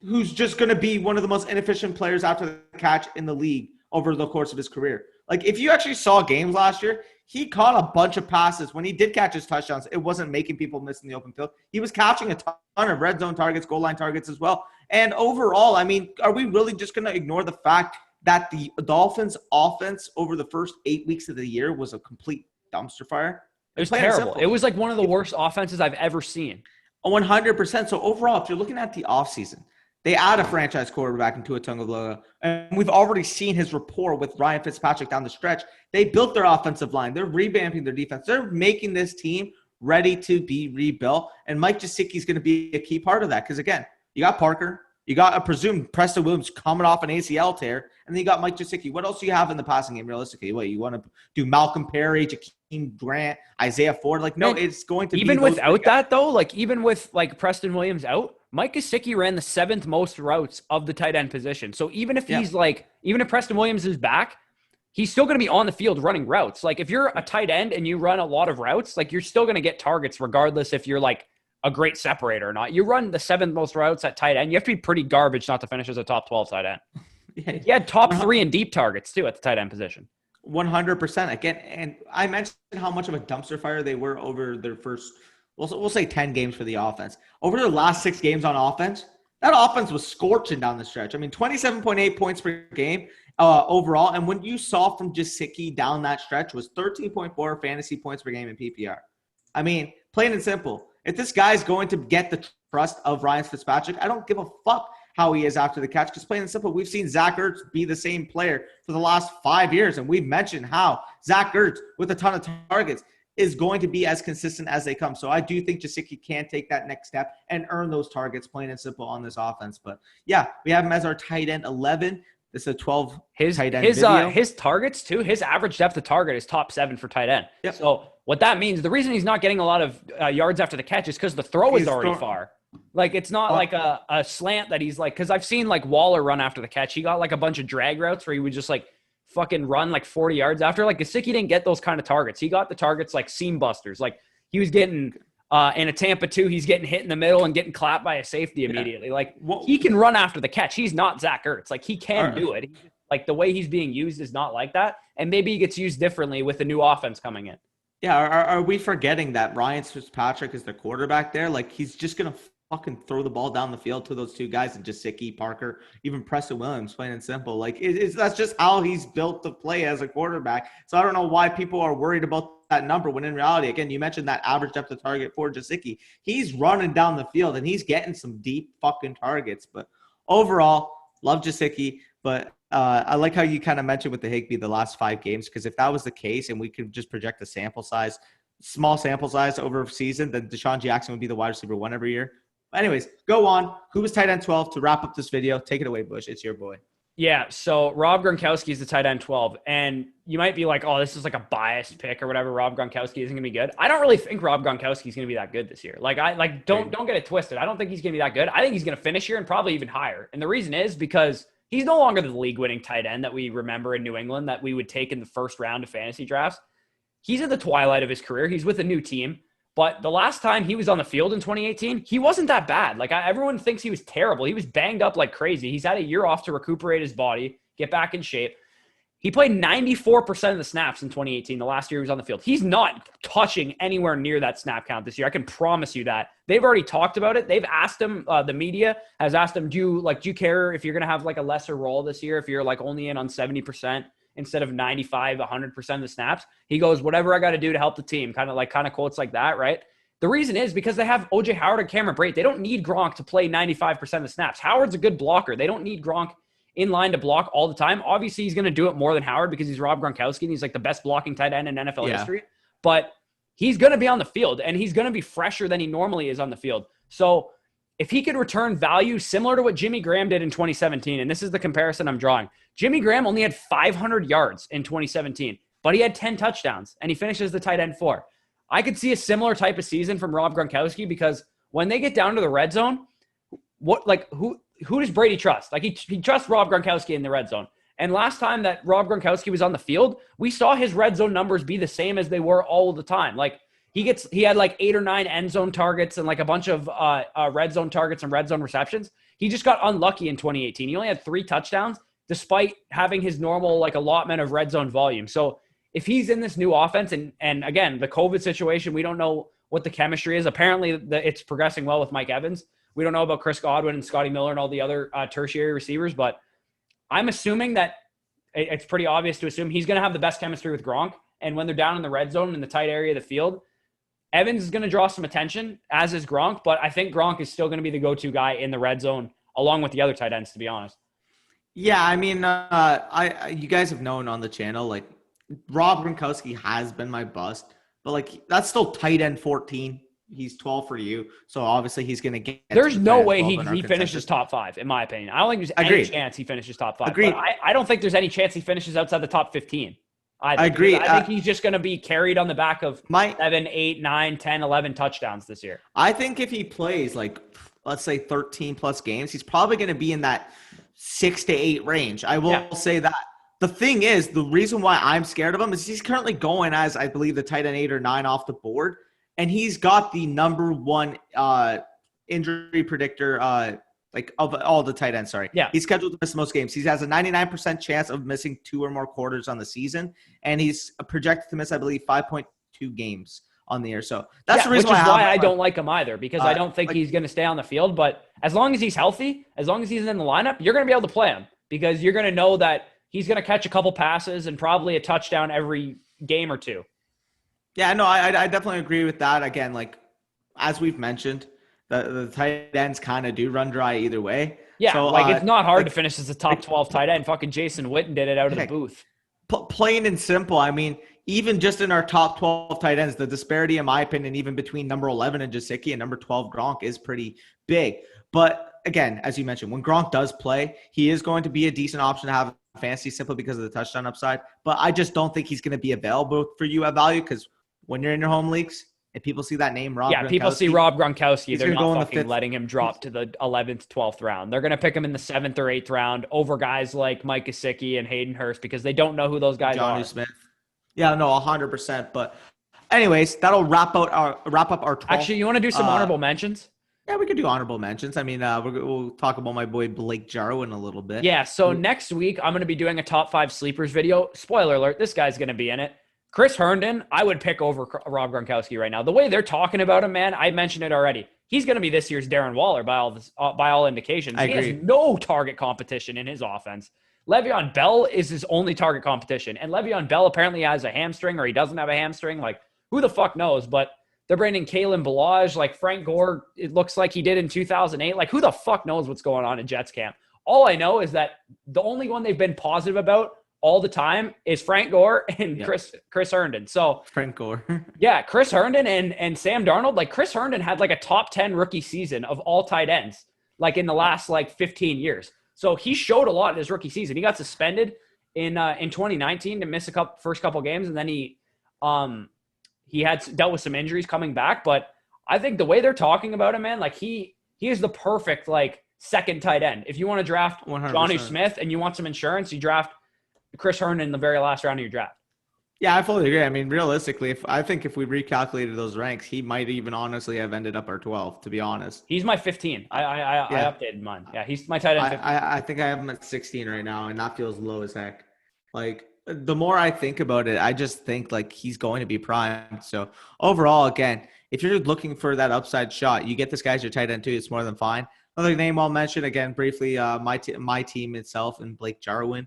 who's just going to be one of the most inefficient players after the catch in the league over the course of his career. Like, if you actually saw games last year, he caught a bunch of passes. When he did catch his touchdowns, it wasn't making people miss in the open field. He was catching a ton of red zone targets, goal line targets as well. And overall, I mean, are we really just going to ignore the fact that the Dolphins' offense over the first 8 weeks of the year was a complete dumpster fire? It was terrible. It was like one of the worst offenses I've ever seen. 100%. So overall, if you're looking at the offseason, they add a franchise quarterback into a Tagovailoa, and we've already seen his rapport with Ryan Fitzpatrick down the stretch. They built their offensive line. They're revamping their defense. They're making this team ready to be rebuilt, and Mike Gesicki is going to be a key part of that because, again, you got Parker. You got a presumed Preston Williams coming off an ACL tear, and then you got Mike Gesicki. What else do you have in the passing game realistically? What, you want to do Malcolm Perry, Jakeem Grant, Isaiah Ford? Like, no, it's going to be even without that, though, like even with like Preston Williams out, Mike Gesicki ran the 7th most routes of the tight end position. So even if even if Preston Williams is back, he's still going to be on the field running routes. Like if you're a tight end and you run a lot of routes, like you're still going to get targets regardless if you're like a great separator or not. You run the 7th most routes at tight end. You have to be pretty garbage not to finish as a top 12 tight end. He had top 3 in deep targets too at the tight end position. 100%. Again, and I mentioned how much of a dumpster fire they were over their first, we'll say 10 games for the offense. Over their last 6 games on offense, that offense was scorching down the stretch. I mean, 27.8 points per game overall. And what you saw from Gesicki down that stretch was 13.4 fantasy points per game in PPR. I mean, plain and simple. If this guy's going to get the trust of Ryan Fitzpatrick, I don't give a fuck how he is after the catch. Because plain and simple, we've seen Zach Ertz be the same player for the last 5 years. And we've mentioned how Zach Ertz, with a ton of targets, is going to be as consistent as they come. So I do think Gesicki can take that next step and earn those targets, plain and simple, on this offense. But yeah, we have him as our tight end 11. This is a 12 tight end video. His targets too, his average depth of target is top 7 for tight end. Yep. So what that means, the reason he's not getting a lot of yards after the catch is because the throw is already far. Like it's not like a slant that he's like, because I've seen like Waller run after the catch. He got like a bunch of drag routes where he would just like fucking run like 40 yards after. Like Gesicki didn't get those kind of targets. He got the targets like seam busters. Like he was getting in a Tampa 2, he's getting hit in the middle and getting clapped by a safety immediately. Yeah. Like he can run after the catch. He's not Zach Ertz. Like he can do it. Like the way he's being used is not like that. And maybe he gets used differently with the new offense coming in. Yeah. Are we forgetting that Ryan Fitzpatrick is the quarterback there? Like he's just going to fucking throw the ball down the field to those 2 guys, and Gesicki, Parker, even Preston Williams, plain and simple. Like that's just how he's built to play as a quarterback. So I don't know why people are worried about that number when in reality, again, you mentioned that average depth of target for Gesicki. He's running down the field and he's getting some deep fucking targets. But overall, love Gesicki. But I like how you kind of mentioned with the Higbee the last 5 games, because if that was the case and we could just project the sample size, small sample size over a season, then Deshaun Jackson would be the wide receiver 1 every year. Anyways, go on. Who was tight end 12 to wrap up this video? Take it away, Bush. It's your boy. Yeah, so Rob Gronkowski is the tight end 12. And you might be like, oh, this is like a biased pick or whatever. Rob Gronkowski isn't going to be good. I don't really think Rob Gronkowski is going to be that good this year. Don't get it twisted. I don't think he's going to be that good. I think he's going to finish here and probably even higher. And the reason is because he's no longer the league-winning tight end that we remember in New England that we would take in the first round of fantasy drafts. He's at the twilight of his career. He's with a new team. But the last time he was on the field in 2018, he wasn't that bad. Like everyone thinks he was terrible. He was banged up like crazy. He's had a year off to recuperate his body, get back in shape. He played 94% of the snaps in 2018, the last year he was on the field. He's not touching anywhere near that snap count this year. I can promise you that. They've already talked about it. They've asked him, the media has asked him, do you care if you're going to have like a lesser role this year, if you're like only in on 70%? Instead of 95, 100% of the snaps? He goes, whatever I got to do to help the team. Kind of quotes like that, right? The reason is because they have OJ Howard and Cameron Brate. They don't need Gronk to play 95% of the snaps. Howard's a good blocker. They don't need Gronk in line to block all the time. Obviously, he's going to do it more than Howard because he's Rob Gronkowski and he's like the best blocking tight end in NFL history. But he's going to be on the field and he's going to be fresher than he normally is on the field. So if he could return value similar to what Jimmy Graham did in 2017, and this is the comparison I'm drawing. Jimmy Graham only had 500 yards in 2017, but he had 10 touchdowns, and he finishes the tight end 4. I could see a similar type of season from Rob Gronkowski because when they get down to the red zone, who does Brady trust? Like, he trusts Rob Gronkowski in the red zone. And last time that Rob Gronkowski was on the field, we saw his red zone numbers be the same as they were all the time. Like, he had like 8 or 9 end zone targets and like a bunch of red zone targets and red zone receptions. He just got unlucky in 2018. He only had 3 touchdowns despite having his normal like allotment of red zone volume. So if he's in this new offense, and again, the COVID situation, we don't know what the chemistry is. Apparently it's progressing well with Mike Evans. We don't know about Chris Godwin and Scotty Miller and all the other tertiary receivers, but I'm assuming that it's pretty obvious to assume he's going to have the best chemistry with Gronk. And when they're down in the red zone in the tight area of the field, Evans is going to draw some attention, as is Gronk, but I think Gronk is still going to be the go-to guy in the red zone, along with the other tight ends, to be honest. Yeah, I mean, you guys have known on the channel, like, Rob Gronkowski has been my bust, but like, that's still tight end 14. He's 12 for you, so obviously he's going to get. There's no way he finishes top 5, in my opinion. I don't think there's any chance he finishes top 5. Agreed. I don't think there's any chance he finishes outside the top 15. I agree. I think he's just going to be carried on the back of 7, 8, 9, 10, 11 touchdowns this year. I think if he plays like, let's say 13 plus games, he's probably going to be in that 6 to 8 range. I will say that. The thing is, the reason why I'm scared of him is he's currently going as, I believe, the tight end 8 or 9 off the board. And he's got the number 1 injury predictor like of all the tight ends, sorry. Yeah. He's scheduled to miss most games. He has a 99% chance of missing 2 or more quarters on the season. And he's projected to miss, I believe, 5.2 games on the year. So that's the reason why I don't like him either, because I don't think he's going to stay on the field. But as long as he's healthy, as long as he's in the lineup, you're going to be able to play him, because you're going to know that he's going to catch a couple passes and probably a touchdown every game or 2. Yeah, no, I definitely agree with that. Again, like, as we've mentioned, the tight ends kind of do run dry either way. Yeah, so, it's not hard to finish as a top 12 tight end. Fucking Jason Witten did it out of the booth. Plain and simple. I mean, even just in our top 12 tight ends, the disparity, in my opinion, even between number 11 and Gesicki and number 12 Gronk is pretty big. But again, as you mentioned, when Gronk does play, he is going to be a decent option to have in fantasy simply because of the touchdown upside. But I just don't think he's going to be available for you at value, because when you're in your home leagues and people see that name, Rob Gronkowski, people see Rob Gronkowski, they're not fucking letting him drop to the 11th, 12th round. They're going to pick him in the 7th or 8th round over guys like Mike Gesicki and Hayden Hurst, because they don't know who those guys are. Jonnu Smith. Yeah, no, 100%. But anyways, that'll wrap up our 12th. Actually, you want to do some honorable mentions? Yeah, we could do honorable mentions. I mean, we'll talk about my boy Blake Jarwin a little bit. Yeah, so next week, I'm going to be doing a top 5 sleepers video. Spoiler alert, this guy's going to be in it. Chris Herndon, I would pick over Rob Gronkowski right now. The way they're talking about him, man, I mentioned it already. He's going to be this year's Darren Waller by all indications. I agree. He has no target competition in his offense. Le'Veon Bell is his only target competition. And Le'Veon Bell apparently has a hamstring, or he doesn't have a hamstring. Like, who the fuck knows? But they're bringing Kalen Ballage, like Frank Gore, it looks like he did in 2008. Like, who the fuck knows what's going on in Jets camp? All I know is that the only one they've been positive about all the time is Frank Gore and Chris Herndon. So Frank Gore. Yeah, Chris Herndon and Sam Darnold. Like, Chris Herndon had like a top 10 rookie season of all tight ends, like in the last like 15 years. So he showed a lot in his rookie season. He got suspended in 2019 to miss first couple games, and then he had dealt with some injuries coming back. But I think the way they're talking about him, man, like he is the perfect like second tight end. If you want to draft 100%. Jonnu Smith and you want some insurance, you draft Chris Herndon in the very last round of your draft. Yeah, I fully agree. I mean, realistically, if we recalculated those ranks, he might even honestly have ended up our 12th, to be honest. He's my 15. I updated mine. Yeah, he's my tight end 15. I think I have him at 16 right now, and that feels low as heck. Like, the more I think about it, I just think like he's going to be primed. So overall, again, if you're looking for that upside shot, you get this guy as your tight end too. It's more than fine. Another name I'll mention again briefly, my team itself and Blake Jarwin.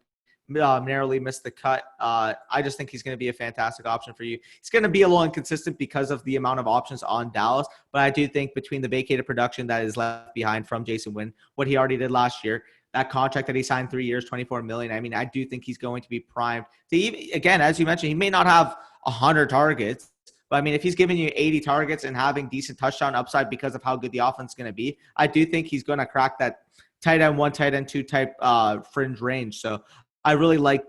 Narrowly missed the cut. I just think he's going to be a fantastic option for you. He's going to be a little inconsistent because of the amount of options on Dallas, but I do think between the vacated production that is left behind from Jason Witten, what he already did last year, that contract that he signed 3 years, $24 million. I mean, I do think he's going to be primed to even, again, as you mentioned, he may not have 100 targets, but I mean, if he's giving you 80 targets and having decent touchdown upside because of how good the offense is going to be, I do think he's going to crack that tight end 1, tight end 2 type fringe range. So I really like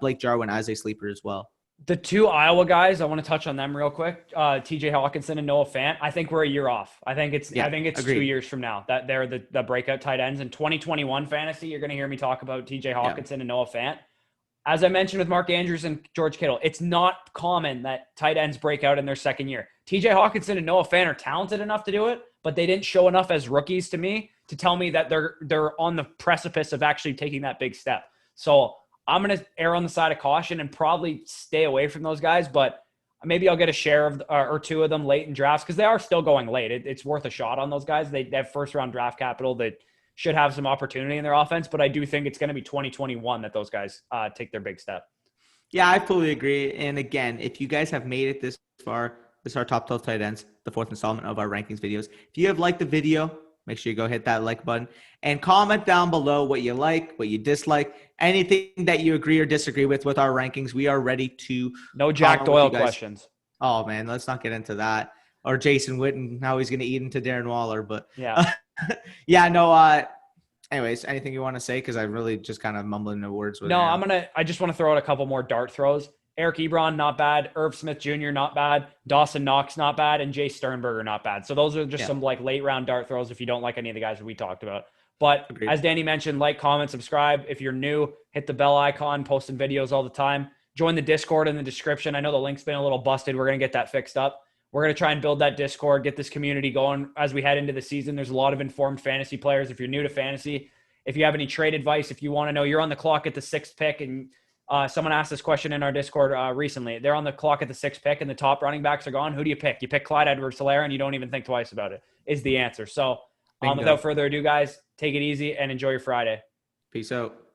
Blake Jarwin as a sleeper as well. The two Iowa guys, I want to touch on them real quick. TJ Hawkinson and Noah Fant. I think we're a year off. I think it's Agreed. 2 years from now that they're the breakout tight ends. In 2021 fantasy, you're going to hear me talk about TJ Hawkinson and Noah Fant. As I mentioned with Mark Andrews and George Kittle, it's not common that tight ends break out in their second year. TJ Hawkinson and Noah Fant are talented enough to do it, but they didn't show enough as rookies to me to tell me that they're on the precipice of actually taking that big step. So I'm going to err on the side of caution and probably stay away from those guys, but maybe I'll get a share of or two of them late in drafts because they are still going late. It's worth a shot on those guys. They have first-round draft capital that should have some opportunity in their offense, but I do think it's going to be 2021 that those guys take their big step. Yeah, I fully agree. And again, if you guys have made it this far, this is our top 12 tight ends, the fourth installment of our rankings videos. If you have liked the video, make sure you go hit that like button and comment down below what you like, what you dislike, anything that you agree or disagree with our rankings. We are ready to. No Jack Doyle questions. Oh, man, let's not get into that. Or Jason Witten, how he's going to eat into Darren Waller. But yeah. Anyways, anything you want to say? Because I'm really just kind of mumbling the words. No, I just want to throw out a couple more dart throws. Eric Ebron, not bad. Irv Smith Jr., not bad. Dawson Knox, not bad. And Jay Sternberger, not bad. So those are just some like late round dart throws if you don't like any of the guys that we talked about. But Agreed. As Danny mentioned, like, comment, subscribe. If you're new, hit the bell icon, posting videos all the time. Join the Discord in the description. I know the link's been a little busted. We're going to get that fixed up. We're going to try and build that Discord, get this community going as we head into the season. There's a lot of informed fantasy players. If you're new to fantasy, if you have any trade advice, if you want to know, you're on the clock at the 6th pick, and someone asked this question in our Discord recently. They're on the clock at the 6th pick, and the top running backs are gone. Who do you pick? You pick Clyde Edwards-Helaire, and you don't even think twice about it, is the answer. So without further ado, guys, take it easy and enjoy your Friday. Peace out.